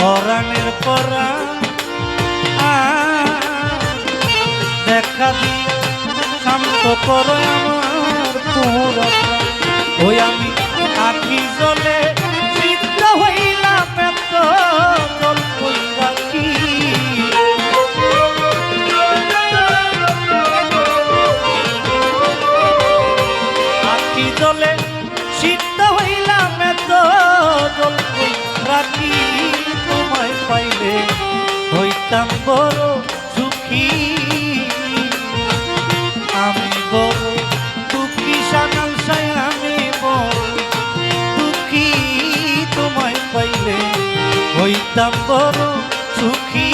পরাণের পরাণ দেখা দিয়ে শান্ত করো আমার পুরা ওই আমি আখি জলে সিদ্ধ হইলাম এত জল কইরা কি আখি জলে সিদ্ধ হইলাম এত জল কইরা কি তোমায় পাইলে হইতাম বড় সুখী আমি বড় দুঃখী সানাল সাই আমি বড় দুঃখী তোমায় পাইলে হইতাম বড় সুখী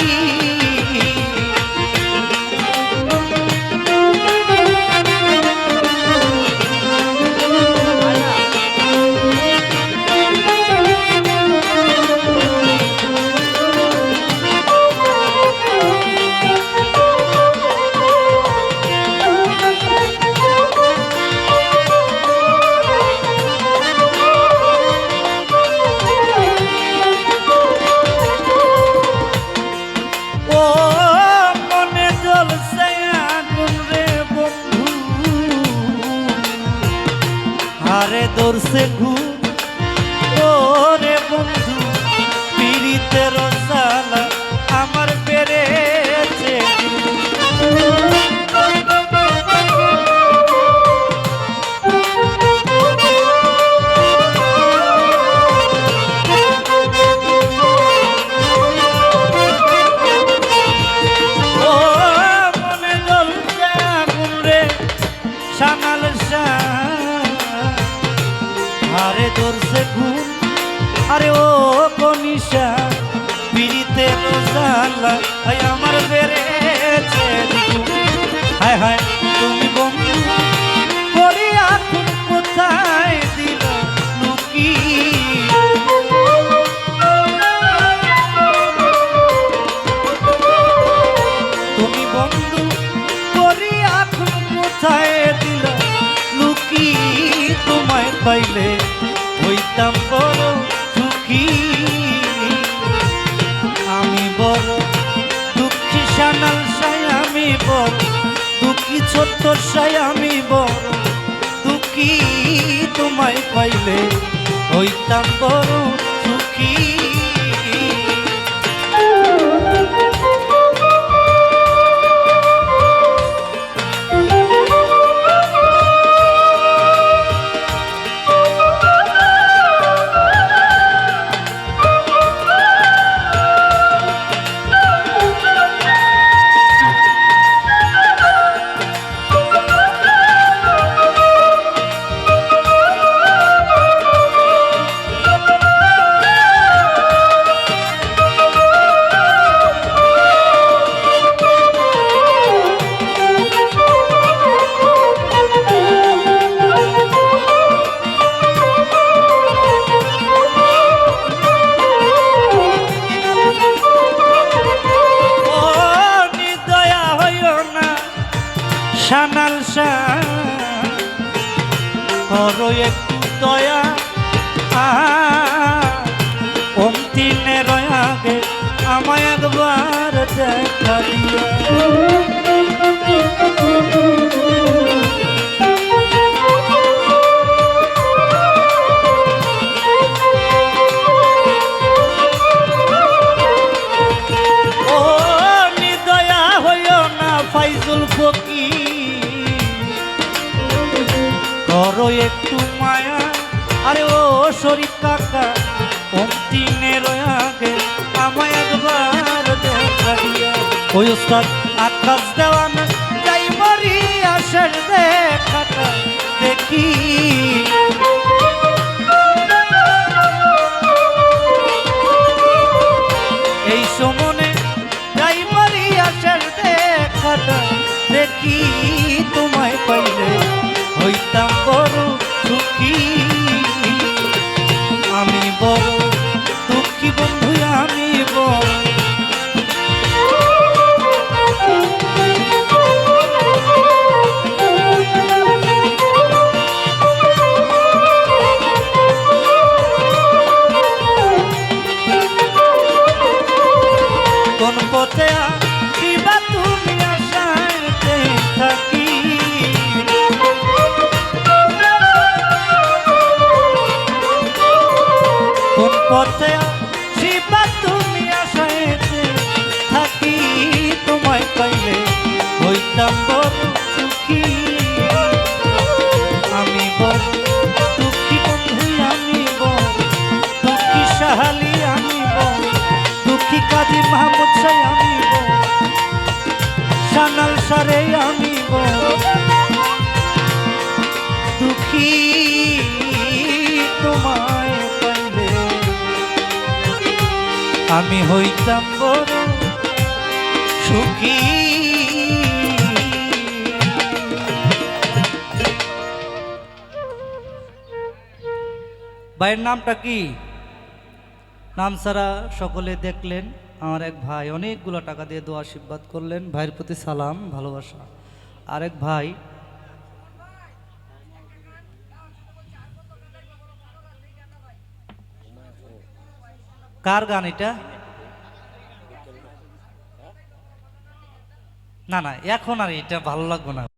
আরে দর্শে ঘুম ওরে বন্ধু পীড়িতের জ্বালা আমার বেড়েছে ও মনে জ্বলছে আগুন রে সানাল আরে দর্শে ঘুম আরে ও কনিশা পীড়িতের জ্বালা আমার বেড়েছে হায় হায় তুমি বন্ধু করি এখন কোথায় দিল লুকি তুমি বন্ধু করি এখন কোথায় দিল লুকি তোমায় পাইলে হইতাম বড় সুখী আমি বড় দুঃখী সানাল সাই আমি বড় দুঃখী ছোট্ট সাই আমি বড় দুঃখী তোমায় পাইলে হইতাম বড় সুখী সানাল করো একটু দয়া অন্তিমের আগে আমায় একবার দেখা দিয়া ও নিদয়া হইও না ফাইজুল ফকির করো একটু মায়া আরে ও শরীফ কাকা অন্তিমের আগে আমায় একবার দেখা দিয়া ওই উস্তাদ আকাশ দেওয়ানা যাই মরি আসার দেখাটা দেখি এই সমনে যাই মরি আসার দেখাটা দেখি তোমায় পাইলে হইতাম বড় সুখী আমি বড় দুঃখী বন্ধু আমি বড় পথে আসিবা তুমি আশায়েতে থাকি তোমায় পাইলে হইতাম বড় সুখী আমি বড় দুঃখী বন্ধু আমি বড় দুঃখী সাহালি আমি বড় দুঃখী কাজী মাহমুদ সাই আমি বড় সানাল সারে আমি বড় দুঃখী তোমায় পাইলে আমি হইতাম বড় সুখী। ভাইয়ের নামটা কি? নাম ছাড়া সকলে দেখলেন। আমার এক ভাই অনেকগুলো টাকা দিয়ে দোয়া আশীর্বাদ করলেন, ভাইয়ের প্রতি সালাম ভালোবাসা। আরেক ভাই কার গান এটা? না না এখন আর এটা ভালো লাগবে না।